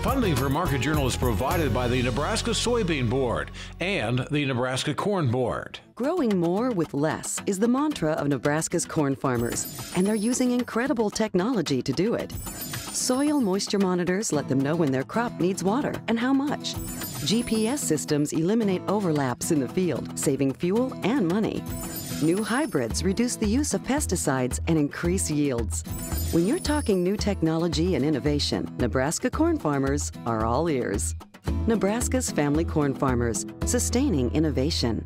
Funding for Market Journal is provided by the Nebraska Soybean Board and the Nebraska Corn Board. Growing more with less is the mantra of Nebraska's corn farmers, and they're using incredible technology to do it. Soil moisture monitors let them know when their crop needs water and how much. GPS systems eliminate overlaps in the field, saving fuel and money. New hybrids reduce the use of pesticides and increase yields. When you're talking new technology and innovation, Nebraska corn farmers are all ears. Nebraska's family corn farmers, sustaining innovation.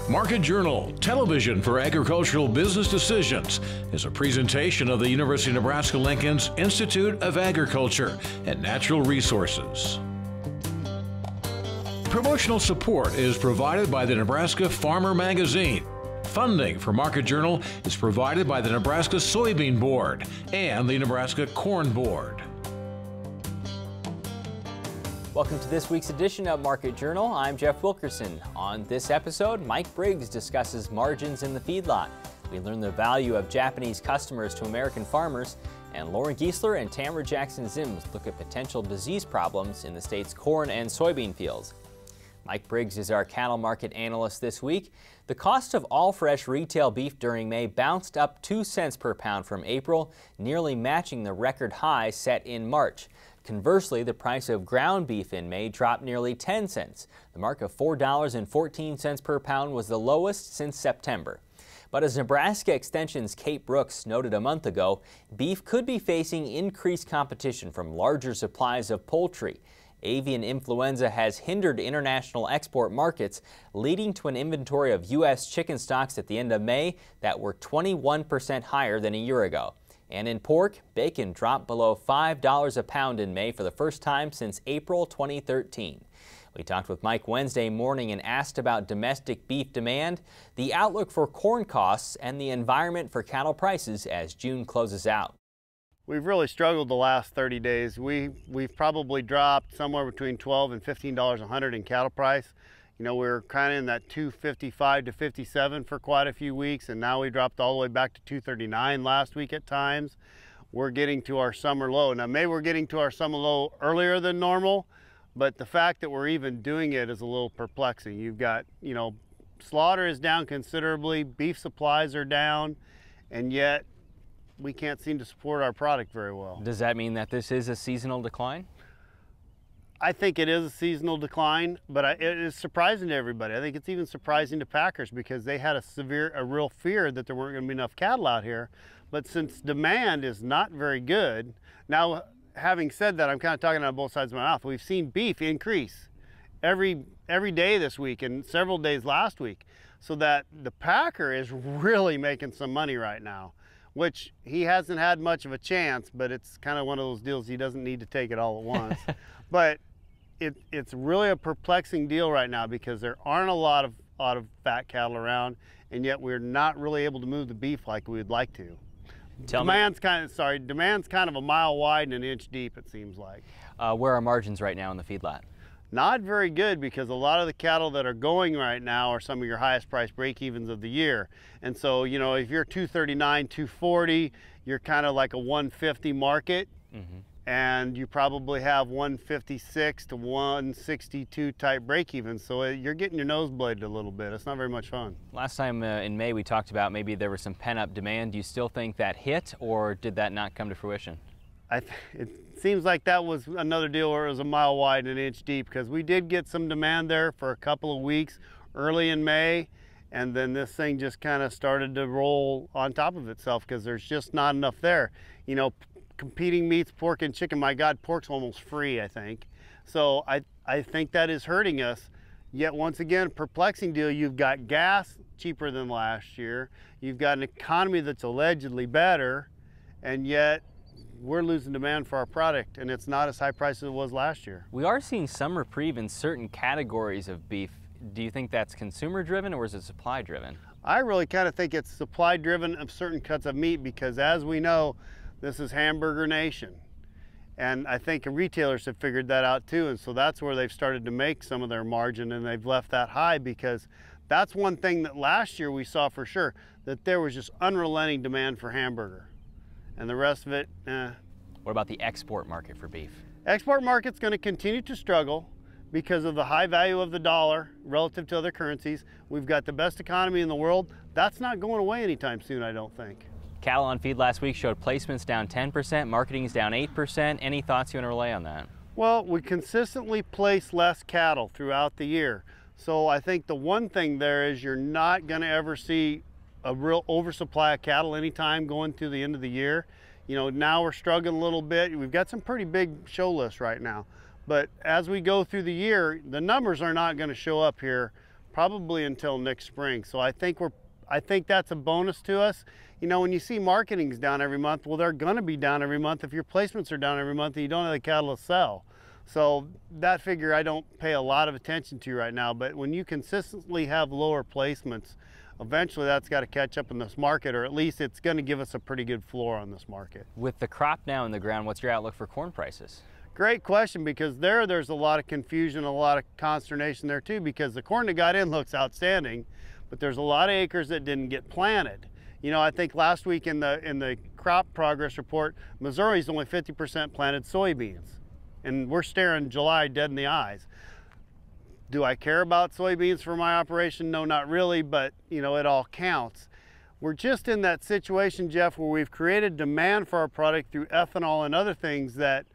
Market Journal, television for agricultural business decisions, is a presentation of the University of Nebraska-Lincoln's Institute of Agriculture and Natural Resources. Promotional support is provided by the Nebraska Farmer Magazine. Funding for Market Journal is provided by the Nebraska Soybean Board and the Nebraska Corn Board. Welcome to this week's edition of Market Journal. I'm Jeff Wilkerson. On this episode, Mike Briggs discusses margins in the feedlot. We learn the value of Japanese customers to American farmers, and Loren Giesler and Tamra Jackson-Ziems look at potential disease problems in the state's corn and soybean fields. Mike Briggs is our cattle market analyst this week. The cost of all fresh retail beef during May bounced up 2 cents per pound from April, nearly matching the record high set in March. Conversely, the price of ground beef in May dropped nearly 10 cents. The mark of $4.14 per pound was the lowest since September. But as Nebraska Extension's Kate Brooks noted a month ago, beef could be facing increased competition from larger supplies of poultry. Avian influenza has hindered international export markets, leading to an inventory of U.S. chicken stocks at the end of May that were 21% higher than a year ago. And in pork, bacon dropped below $5 a pound in May for the first time since April 2013. We talked with Mike Wednesday morning and asked about domestic beef demand, the outlook for corn costs, and the environment for cattle prices as June closes out. We've really struggled the last 30 days. We've probably dropped somewhere between $12 and $15 a hundred in cattle price. You know, we were kind of in that 255 to 57 for quite a few weeks, and now we dropped all the way back to 239 last week at times. We're getting to our summer low. Now, maybe we're getting to our summer low earlier than normal, but the fact that we're even doing it is a little perplexing. You've got, you know, slaughter is down considerably, beef supplies are down, and yet we can't seem to support our product very well. Does that mean that this is a seasonal decline? I think it is a seasonal decline, but it is surprising to everybody. I think it's even surprising to packers because they had a real fear that there weren't going to be enough cattle out here. But since demand is not very good, now having said that, I'm kind of talking on both sides of my mouth. We've seen beef increase every day this week and several days last week, so that the packer is really making some money right now, which he hasn't had much of a chance, but it's kind of one of those deals he doesn't need to take it all at once. But it's really a perplexing deal right now because there aren't a lot of fat cattle around, and yet we're not really able to move the beef like we would like to. Demand's kind of a mile wide and an inch deep, it seems like. Where are margins right now in the feedlot? Not very good, because a lot of the cattle that are going right now are some of your highest price break-evens of the year. And so, you know, if you're 239, 240, you're kind of like a 150 market. Mm-hmm. And you probably have 156 to 162 type break-even, so you're getting your nose bladed a little bit. It's not very much fun. Last time in May we talked about maybe there was some pent-up demand. Do you still think that hit, or did that not come to fruition? It seems like that was another deal where it was a mile wide and an inch deep, because we did get some demand there for a couple of weeks early in May, and then this thing just kind of started to roll on top of itself because there's just not enough there. You know, competing meats, pork and chicken, my God, pork's almost free, I think. So I think that is hurting us. Yet once again, perplexing deal, you've got gas cheaper than last year. You've got an economy that's allegedly better, and yet we're losing demand for our product, and it's not as high priced as it was last year. We are seeing some reprieve in certain categories of beef. Do you think that's consumer driven, or is it supply driven? I really kind of think it's supply driven of certain cuts of meat, because as we know, this is hamburger nation. And I think retailers have figured that out too, and so that's where they've started to make some of their margin, and they've left that high, because that's one thing that last year we saw for sure, that there was just unrelenting demand for hamburger. And the rest of it, What about the export market for beef? Export market's going to continue to struggle because of the high value of the dollar relative to other currencies. We've got the best economy in the world. That's not going away anytime soon, I don't think. Cattle on feed last week showed placements down 10%, marketing's down 8%. Any thoughts you want to relay on that? Well, we consistently place less cattle throughout the year. So I think the one thing there is you're not going to ever see a real oversupply of cattle anytime going through the end of the year. You know, now we're struggling a little bit. We've got some pretty big show lists right now. But as we go through the year, the numbers are not going to show up here probably until next spring. So I think that's a bonus to us. You know, when you see marketing's down every month, well, they're going to be down every month if your placements are down every month and you don't have the cattle to sell. So that figure I don't pay a lot of attention to right now, but when you consistently have lower placements, eventually that's got to catch up in this market, or at least it's going to give us a pretty good floor on this market. With the crop now in the ground, what's your outlook for corn prices? Great question, because there's a lot of confusion, a lot of consternation there too, because the corn that got in looks outstanding, but there's a lot of acres that didn't get planted. You know, I think last week in the crop progress report, Missouri's only 50% planted soybeans, and we're staring July dead in the eyes. Do I care about soybeans for my operation? No, not really, but you know, it all counts. We're just in that situation, Jeff, where we've created demand for our product through ethanol and other things that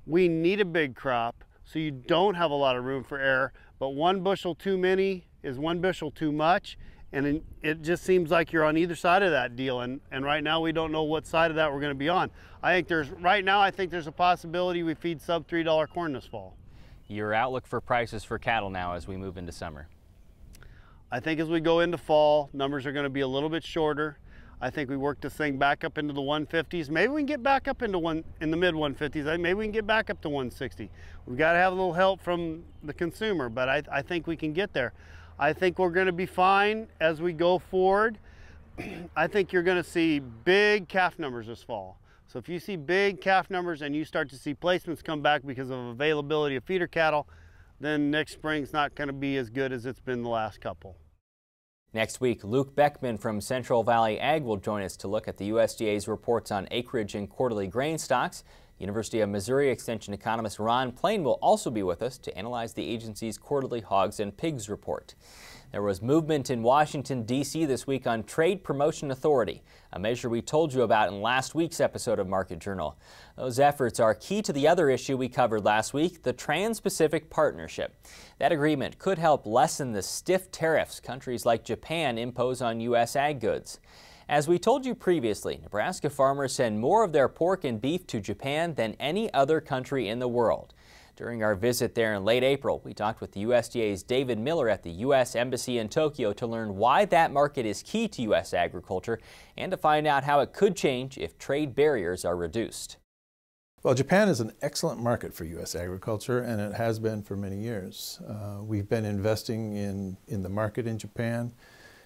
we need a big crop, so you don't have a lot of room for error, but 1 bushel too many is 1 bushel too much, and it just seems like you're on either side of that deal, and right now we don't know what side of that we're going to be on. I think there's a possibility we feed sub $3 corn this fall. Your outlook for prices for cattle now as we move into summer? I think as we go into fall, numbers are going to be a little bit shorter. I think we work this thing back up into the 150s. Maybe we can get back up into in the mid 150s. Maybe we can get back up to 160. We've got to have a little help from the consumer, but I think we can get there. I think we're going to be fine as we go forward. I think you're going to see big calf numbers this fall. So if you see big calf numbers and you start to see placements come back because of availability of feeder cattle, then next spring's not going to be as good as it's been the last couple. Next week, Luke Beckman from Central Valley Ag will join us to look at the USDA's reports on acreage and quarterly grain stocks. University of Missouri Extension economist Ron Plain will also be with us to analyze the agency's quarterly hogs and pigs report. There was movement in Washington, D.C. this week on Trade Promotion Authority, a measure we told you about in last week's episode of Market Journal. Those efforts are key to the other issue we covered last week, the Trans-Pacific Partnership. That agreement could help lessen the stiff tariffs countries like Japan impose on U.S. ag goods. As we told you previously, Nebraska farmers send more of their pork and beef to Japan than any other country in the world. During our visit there in late April, we talked with the USDA's David Miller at the U.S. Embassy in Tokyo to learn why that market is key to U.S. agriculture and to find out how it could change if trade barriers are reduced. Well, Japan is an excellent market for U.S. agriculture, and it has been for many years. We've been investing in the market in Japan.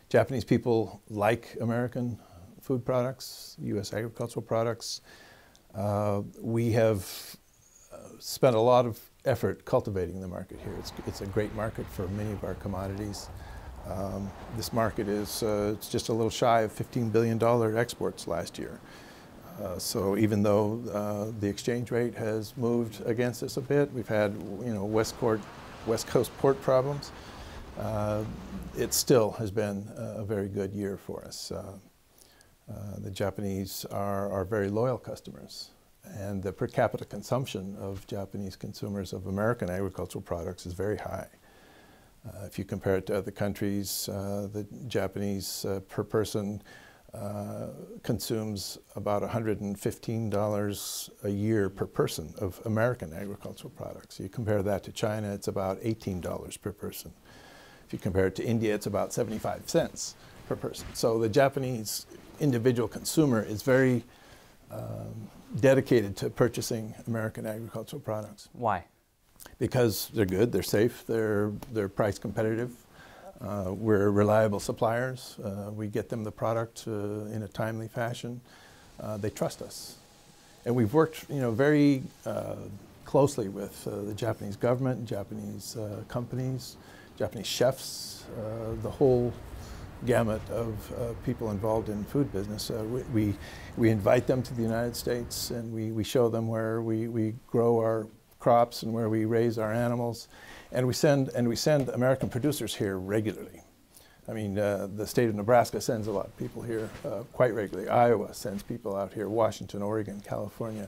Japanese people like American food products, U.S. agricultural products. We have spent a lot of effort cultivating the market here. It's a great market for many of our commodities. This market is it's just a little shy of $15 billion exports last year. So even though the exchange rate has moved against us a bit, we've had West Coast port problems, it still has been a very good year for us. The Japanese are very loyal customers, and the per capita consumption of Japanese consumers of American agricultural products is very high. If you compare it to other countries, the Japanese per person consumes about $115 a year per person of American agricultural products. You compare that to China, it's about $18 per person. If you compare it to India, it's about 75 cents per person. So the Japanese individual consumer is very dedicated to purchasing American agricultural products. Why? Because they're good, they're safe, they're price competitive. We're reliable suppliers. We get them the product in a timely fashion. They trust us. And we've worked, very closely with the Japanese government, Japanese companies, Japanese chefs, the whole gamut of people involved in food business. We invite them to the United States, and we show them where we grow our crops and where we raise our animals, and we send American producers here regularly. I mean, the state of Nebraska sends a lot of people here quite regularly. Iowa sends people out here, Washington, Oregon, California.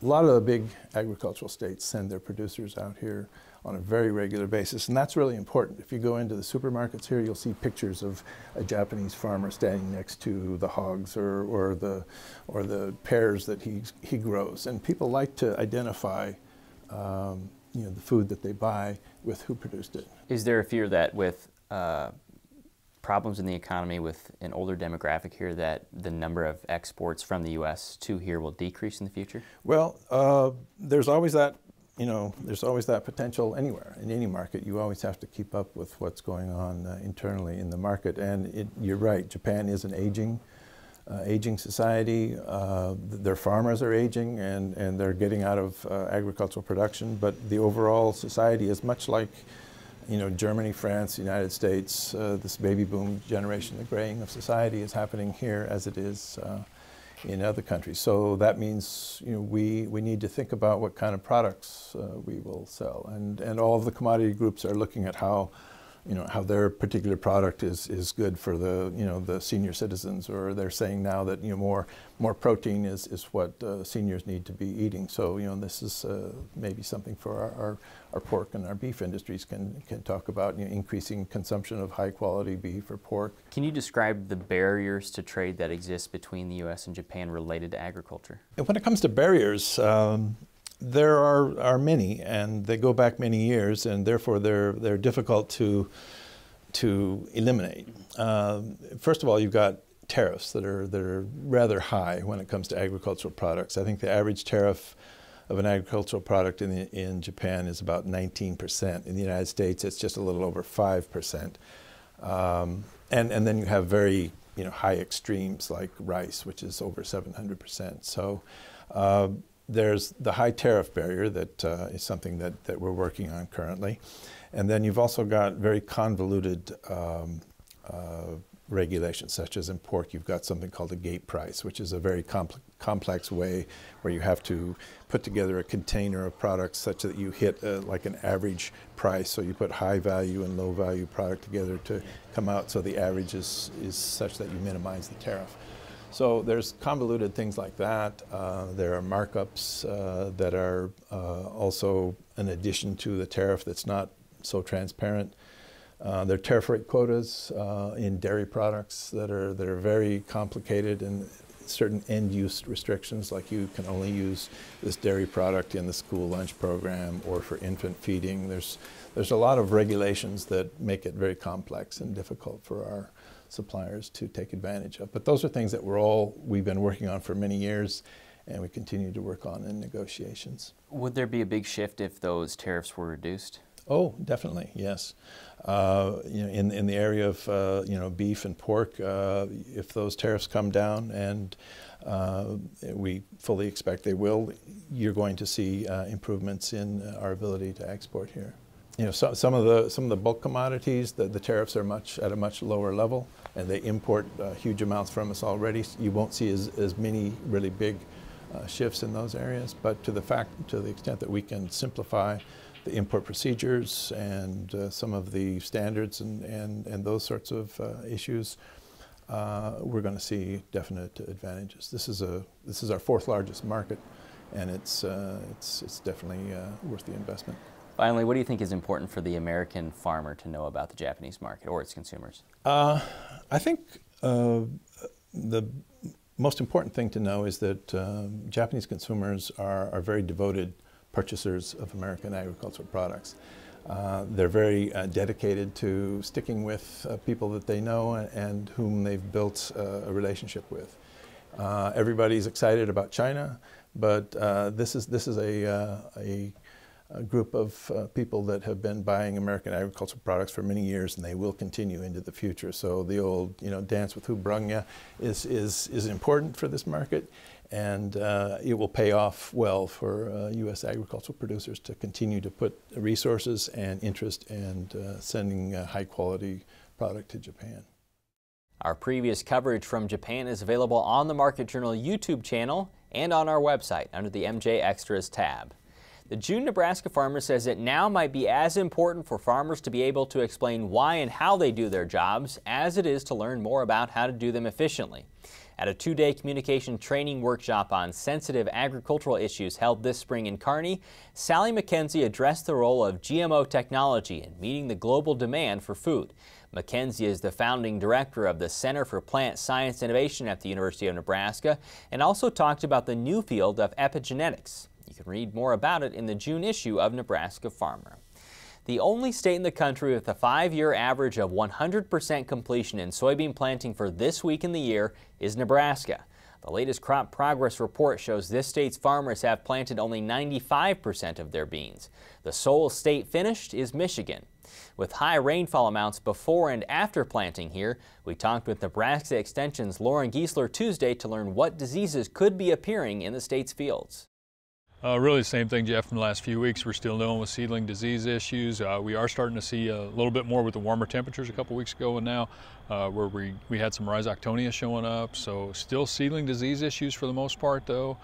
A lot of the big agricultural states send their producers out here on a very regular basis, and that's really important. If you go into the supermarkets here, you'll see pictures of a Japanese farmer standing next to the hogs or the pears that he grows, and people like to identify the food that they buy with who produced it. Is there a fear that with problems in the economy with an older demographic here that the number of exports from the U.S. to here will decrease in the future? Well, there's always that, there's always that potential anywhere. In any market, you always have to keep up with what's going on internally in the market. And you're right, Japan is an aging society. Their farmers are aging, and they're getting out of agricultural production. But the overall society is much like Germany, France, the United States. This baby boom generation, the graying of society is happening here as it is in other countries. So that means we need to think about what kind of products we will sell, and all of the commodity groups are looking at how how their particular product is good for the the senior citizens, or they're saying now that more protein is what seniors need to be eating. So this is maybe something for our pork and our beef industries can talk about, increasing consumption of high quality beef or pork. Can you describe the barriers to trade that exist between the U.S. and Japan related to agriculture? And when it comes to barriers, there are many, and they go back many years, and therefore they're difficult to eliminate. First of all, you've got tariffs that are rather high when it comes to agricultural products. I think the average tariff of an agricultural product in Japan is about 19%. In the United States, it's just a little over 5%. And then you have very high extremes like rice, which is over 700%. So there's the high tariff barrier that is something that we're working on currently. And then you've also got very convoluted regulations, such as in pork, you've got something called a gate price, which is a very complex way where you have to put together a container of products such that you hit like an average price. So you put high value and low value product together to come out so the average is such that you minimize the tariff. So there's convoluted things like that. There are markups that are also an addition to the tariff that's not so transparent. There are tariff rate quotas in dairy products that are very complicated, and certain end-use restrictions, like you can only use this dairy product in the school lunch program or for infant feeding. There's a lot of regulations that make it very complex and difficult for our suppliers to take advantage of. But those are things that we've been working on for many years, and we continue to work on in negotiations. Would there be a big shift if those tariffs were reduced? Oh, definitely, yes. In the area of beef and pork, if those tariffs come down, and we fully expect they will, you're going to see improvements in our ability to export here. Some of the bulk commodities, the tariffs are at a much lower level, and they import huge amounts from us already. You won't see as many really big shifts in those areas, but to the extent that we can simplify the import procedures and some of the standards and those sorts of issues, we're going to see definite advantages. This is our fourth largest market, and it's definitely worth the investment. Finally, what do you think is important for the American farmer to know about the Japanese market or its consumers? I think the most important thing to know is that Japanese consumers are very devoted purchasers of American agricultural products. They're very dedicated to sticking with people that they know and whom they've built a relationship with. Everybody's excited about China, but this is a group of people that have been buying American agricultural products for many years, and they will continue into the future. So the old dance with who brung ya is important for this market, And it will pay off well for U.S. agricultural producers to continue to put resources and interest and sending high-quality product to Japan. Our previous coverage from Japan is available on the Market Journal YouTube channel and on our website under the MJ Extras tab. The June Nebraska Farmer says it now might be as important for farmers to be able to explain why and how they do their jobs as it is to learn more about how to do them efficiently. At a two-day communication training workshop on sensitive agricultural issues held this spring in Kearney, Sally McKenzie addressed the role of GMO technology in meeting the global demand for food. McKenzie is the founding director of the Center for Plant Science Innovation at the University of Nebraska and also talked about the new field of epigenetics. You can read more about it in the June issue of Nebraska Farmer. The only state in the country with a 5-year average of 100% completion in soybean planting for this week in the year is Nebraska. The latest crop progress report shows this state's farmers have planted only 95% of their beans. The sole state finished is Michigan. With high rainfall amounts before and after planting here, we talked with Nebraska Extension's Loren Giesler Tuesday to learn what diseases could be appearing in the state's fields. Really the same thing, Jeff, from the last few weeks. We're still dealing with seedling disease issues. We are starting to see a little bit more with the warmer temperatures a couple weeks ago and now, where we had some rhizoctonia showing up. So still seedling disease issues for the most part, though.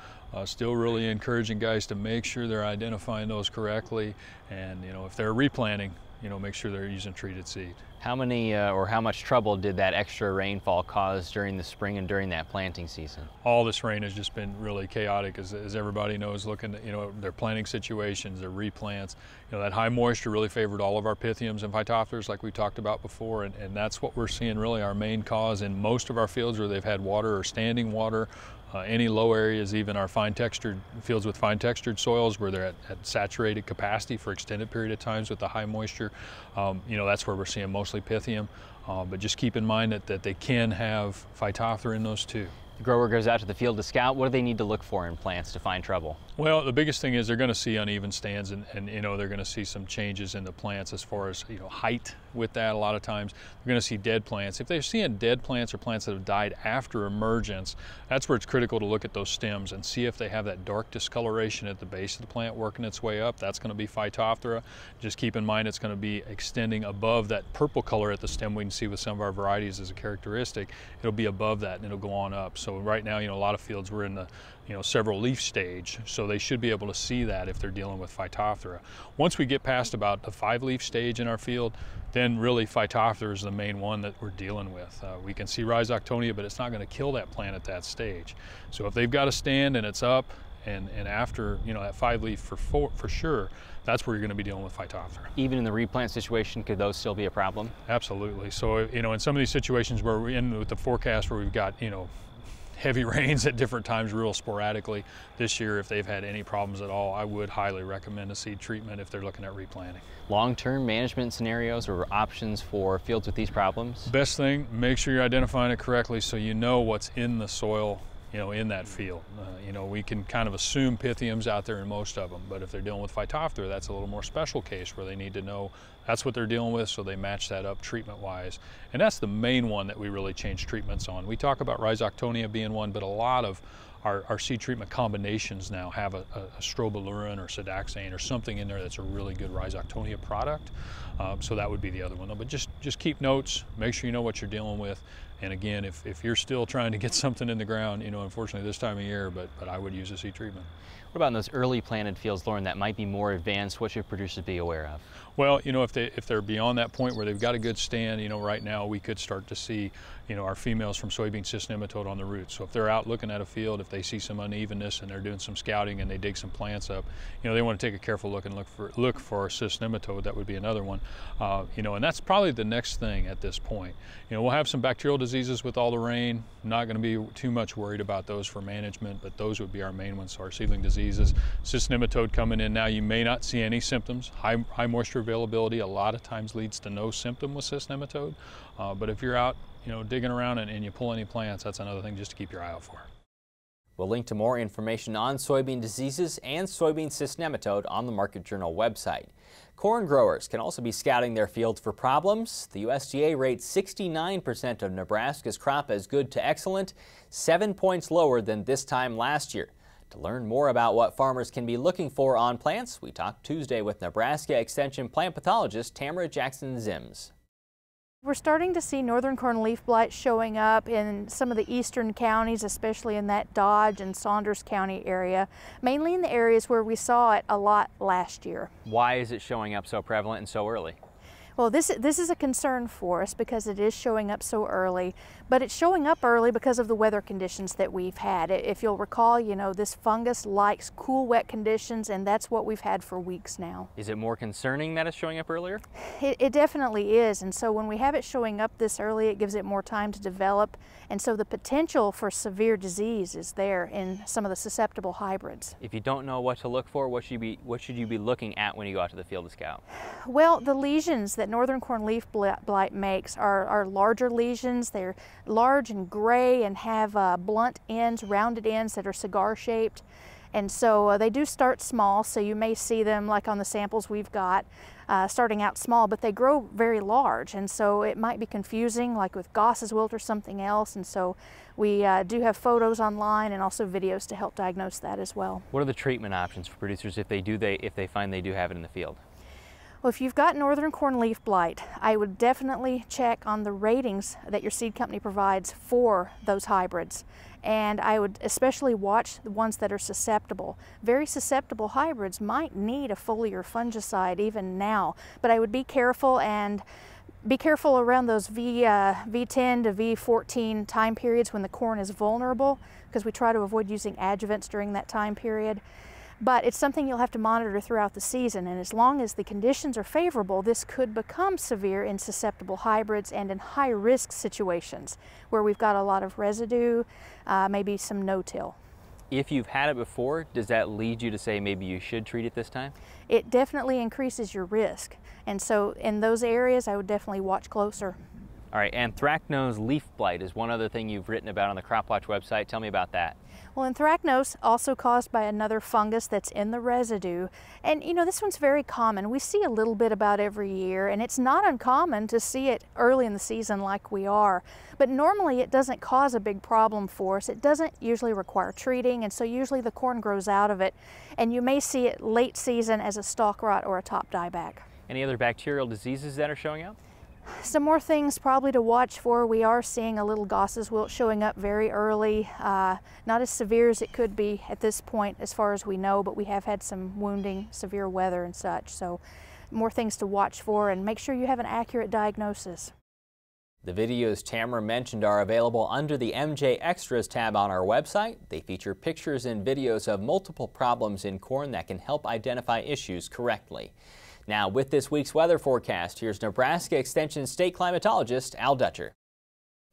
Still really encouraging guys to make sure they're identifying those correctly, and if they're replanting, make sure they're using treated seed. How many or how much trouble did that extra rainfall cause during the spring and during that planting season? All this rain has just been really chaotic, as everybody knows, looking at their planting situations, their replants. That high moisture really favored all of our pythiums and phytophthors like we talked about before, and that's what we're seeing really our main cause in most of our fields where they've had water or standing water. Any low areas, even our fine textured fields with fine textured soils where they're at saturated capacity for extended period of times with the high moisture, that's where we're seeing mostly pythium. But just keep in mind that they can have phytophthora in those too. The grower goes out to the field to scout. What do they need to look for in plants to find trouble? Well, the biggest thing is they're going to see uneven stands, and they're going to see some changes in the plants as far as height. With that, a lot of times they're going to see dead plants. If they're seeing dead plants or plants that have died after emergence, that's where it's critical to look at those stems and see if they have that dark discoloration at the base of the plant working its way up. That's going to be phytophthora. Just keep in mind it's going to be extending above that purple color at the stem we can see with some of our varieties as a characteristic. It'll be above that and it'll go on up. So right now, a lot of fields we're in the several leaf stage, so they should be able to see that if they're dealing with phytophthora. Once we get past about the 5-leaf stage in our field, then really phytophthora is the main one that we're dealing with. We can see rhizoctonia, but it's not going to kill that plant at that stage. So if they've got a stand and it's up, and after that 5-leaf for sure, that's where you're going to be dealing with phytophthora. Even in the replant situation, could those still be a problem? Absolutely. So in some of these situations where we're in with the forecast where we've got heavy rains at different times real sporadically this year, if they've had any problems at all, I would highly recommend a seed treatment if they're looking at replanting. Long-term management scenarios or options for fields with these problems? Best thing, make sure you're identifying it correctly so you know what's in the soil in that field. We can kind of assume pythiums out there in most of them, but if they're dealing with phytophthora, that's a little more special case where they need to know that's what they're dealing with, so they match that up treatment-wise. And that's the main one that we really change treatments on. We talk about rhizoctonia being one, but a lot of our seed treatment combinations now have a strobilurin or sidaxane or something in there that's a really good rhizoctonia product. So that would be the other one. But just keep notes, make sure you know what you're dealing with. And again, if you're still trying to get something in the ground, unfortunately this time of year, but I would use a seed treatment. What about in those early planted fields, Loren, that might be more advanced? What should producers be aware of? Well, if they're beyond that point where they've got a good stand, right now we could start to see, our females from soybean cyst nematode on the roots. So if they're out looking at a field, if they see some unevenness and they're doing some scouting and they dig some plants up, they want to take a careful look and look for a cyst nematode. That would be another one, and that's probably the next thing at this point. We'll have some bacterial diseases with all the rain. Not going to be too much worried about those for management, but those would be our main ones. So our seedling diseases, cyst nematode coming in now, you may not see any symptoms. High moisture availability a lot of times leads to no symptom with cyst nematode, but if you're out digging around and you pull any plants, that's another thing just to keep your eye out for. We'll link to more information on soybean diseases and soybean cyst nematode on the Market Journal website. Corn growers can also be scouting their fields for problems. The USDA rates 69% of Nebraska's crop as good to excellent, 7 points lower than this time last year. To learn more about what farmers can be looking for on plants, we talked Tuesday with Nebraska Extension plant pathologist Tamra Jackson-Ziems. We're starting to see northern corn leaf blight showing up in some of the eastern counties, especially in that Dodge and Saunders County area, mainly in the areas where we saw it a lot last year. Why is it showing up so prevalent and so early? Well, this is a concern for us because it is showing up so early, but it's showing up early because of the weather conditions that we've had. If you'll recall, this fungus likes cool, wet conditions, and that's what we've had for weeks now. Is it more concerning that it's showing up earlier? It definitely is, and so when we have it showing up this early, it gives it more time to develop, and so the potential for severe disease is there in some of the susceptible hybrids. If you don't know what to look for, what should you be looking at when you go out to the field to scout? Well, the lesions that northern corn leaf blight makes are larger lesions. They're large and gray and have blunt ends, rounded ends that are cigar shaped. And so they do start small, so you may see them like on the samples we've got starting out small, but they grow very large, and so it might be confusing like with Goss's wilt or something else, and so we do have photos online and also videos to help diagnose that as well. What are the treatment options for producers if they find they do have it in the field? Well, if you've got northern corn leaf blight, I would definitely check on the ratings that your seed company provides for those hybrids. And I would especially watch the ones that are susceptible. Very susceptible hybrids might need a foliar fungicide even now, but I would be careful and be careful around those V10 to V14 time periods when the corn is vulnerable, because we try to avoid using adjuvants during that time period. But it's something you'll have to monitor throughout the season, and as long as the conditions are favorable, this could become severe in susceptible hybrids and in high-risk situations where we've got a lot of residue, maybe some no-till. If you've had it before, does that lead you to say maybe you should treat it this time? It definitely increases your risk, and so in those areas I would definitely watch closer. All right, anthracnose leaf blight is one other thing you've written about on the Crop Watch website. Tell me about that. Well, anthracnose, also caused by another fungus that's in the residue. And this one's very common. We see a little bit about every year, and it's not uncommon to see it early in the season like we are. But normally it doesn't cause a big problem for us. It doesn't usually require treating, and so usually the corn grows out of it. And you may see it late season as a stalk rot or a top dieback. Any other bacterial diseases that are showing up? Some more things probably to watch for. We are seeing a little Goss's wilt showing up very early. Not as severe as it could be at this point as far as we know, but we have had some wounding, severe weather and such. So more things to watch for, and make sure you have an accurate diagnosis. The videos Tamra mentioned are available under the MJ Extras tab on our website. They feature pictures and videos of multiple problems in corn that can help identify issues correctly. Now, with this week's weather forecast, here's Nebraska Extension state climatologist Al Dutcher.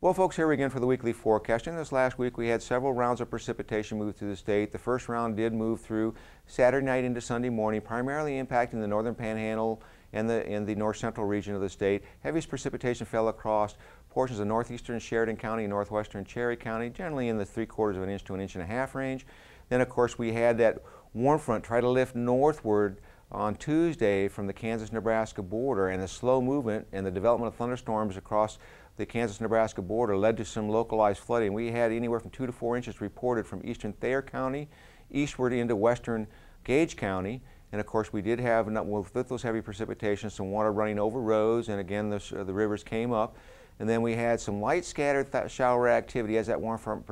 Well, folks, here again for the weekly forecast. In this last week, we had several rounds of precipitation move through the state. The first round did move through Saturday night into Sunday morning, primarily impacting the northern panhandle and the north central region of the state. Heaviest precipitation fell across portions of northeastern Sheridan County and northwestern Cherry County, generally in the 3/4 of an inch to 1.5 inches range. Then, of course, we had that warm front try to lift northward on Tuesday from the Kansas-Nebraska border, and the slow movement and the development of thunderstorms across the Kansas-Nebraska border led to some localized flooding. We had anywhere from 2 to 4 inches reported from eastern Thayer County eastward into western Gage County. And of course we did have, with those heavy precipitation, some water running over roads, and again the rivers came up. And then we had some light scattered shower activity as that warm front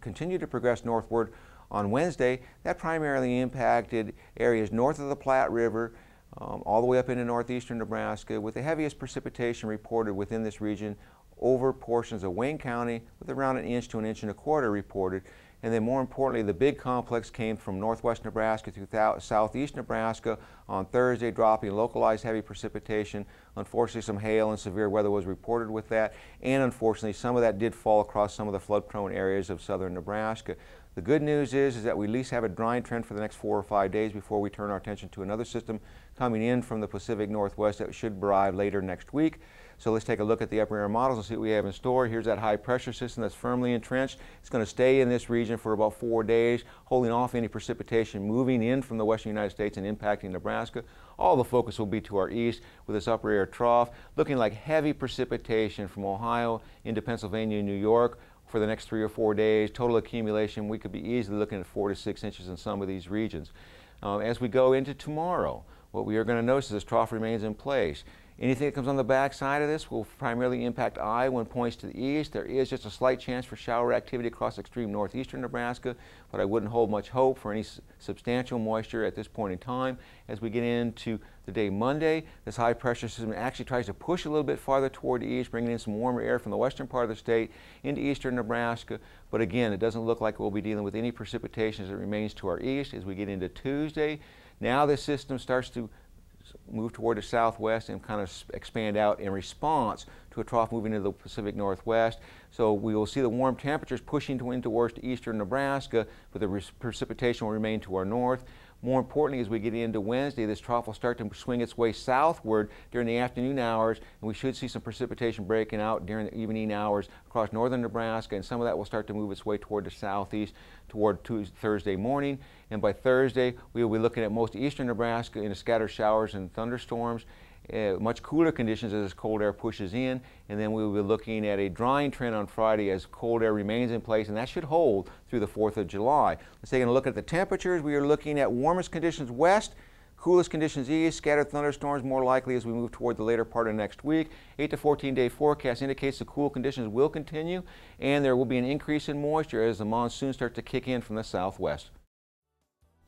continued to progress northward. On Wednesday, that primarily impacted areas north of the Platte River, all the way up into northeastern Nebraska, with the heaviest precipitation reported within this region over portions of Wayne County, with around 1 inch to 1.25 inches reported. And then more importantly, the big complex came from northwest Nebraska through southeast Nebraska on Thursday, dropping localized heavy precipitation. Unfortunately, some hail and severe weather was reported with that, and unfortunately, some of that did fall across some of the flood-prone areas of southern Nebraska. The good news is that we at least have a drying trend for the next 4 or 5 days before we turn our attention to another system coming in from the Pacific Northwest that should arrive later next week. So let's take a look at the upper air models and see what we have in store. Here's that high pressure system that's firmly entrenched. It's going to stay in this region for about 4 days, holding off any precipitation moving in from the western United States and impacting Nebraska. All the focus will be to our east with this upper air trough, looking like heavy precipitation from Ohio into Pennsylvania and New York for the next 3 or 4 days. Total accumulation, we could be easily looking at 4 to 6 inches in some of these regions. As we go into tomorrow, what we are going to notice is this trough remains in place. Anything that comes on the back side of this will primarily impact Iowa and points to the east. There is just a slight chance for shower activity across extreme northeastern Nebraska, but I wouldn't hold much hope for any substantial moisture at this point in time. As we get into the day Monday, this high pressure system actually tries to push a little bit farther toward the east, bringing in some warmer air from the western part of the state into eastern Nebraska. But again, it doesn't look like we'll be dealing with any precipitation as it remains to our east. As we get into Tuesday, now this system starts to move toward the southwest and kind of expand out in response to a trough moving into the Pacific Northwest. So we will see the warm temperatures pushing in towards eastern Nebraska, but the precipitation will remain to our north. More importantly, as we get into Wednesday, this trough will start to swing its way southward during the afternoon hours, and we should see some precipitation breaking out during the evening hours across northern Nebraska, and some of that will start to move its way toward the southeast toward Thursday morning. And by Thursday, we will be looking at most eastern Nebraska in scattered showers and thunderstorms. Much cooler conditions as this cold air pushes in, and then we will be looking at a drying trend on Friday as cold air remains in place, and that should hold through the 4th of July. Let's take a look at the temperatures. We are looking at warmest conditions west, coolest conditions east, scattered thunderstorms more likely as we move toward the later part of next week. 8 to 14 day forecast indicates the cool conditions will continue, and there will be an increase in moisture as the monsoon starts to kick in from the southwest.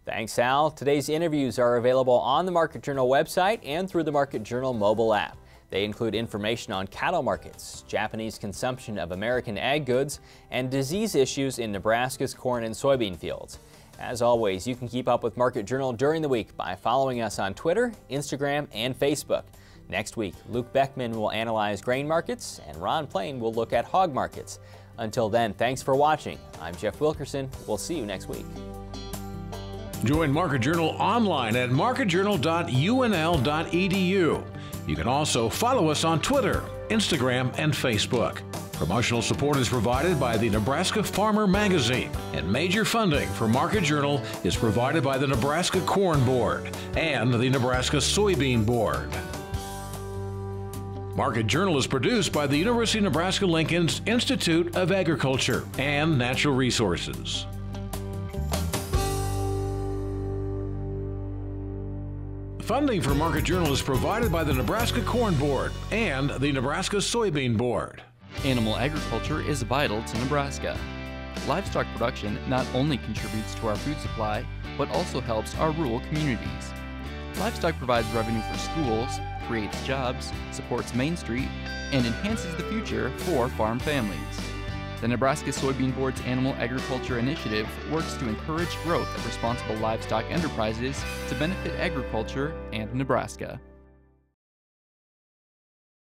Thanks, Al. Today's interviews are available on the Market Journal website and through the Market Journal mobile app. They include information on cattle markets, Japanese consumption of American ag goods, and disease issues in Nebraska's corn and soybean fields. As always, you can keep up with Market Journal during the week by following us on Twitter, Instagram, and Facebook. Next week, Luke Beckman will analyze grain markets, and Ron Plain will look at hog markets. Until then, thanks for watching. I'm Jeff Wilkerson. We'll see you next week. Join Market Journal online at marketjournal.unl.edu. You can also follow us on Twitter, Instagram, and Facebook. Promotional support is provided by the Nebraska Farmer Magazine, and major funding for Market Journal is provided by the Nebraska Corn Board and the Nebraska Soybean Board. Market Journal is produced by the University of Nebraska-Lincoln's Institute of Agriculture and Natural Resources. Funding for Market Journal is provided by the Nebraska Corn Board and the Nebraska Soybean Board. Animal agriculture is vital to Nebraska. Livestock production not only contributes to our food supply, but also helps our rural communities. Livestock provides revenue for schools, creates jobs, supports Main Street, and enhances the future for farm families. The Nebraska Soybean Board's Animal Agriculture Initiative works to encourage growth of responsible livestock enterprises to benefit agriculture and Nebraska.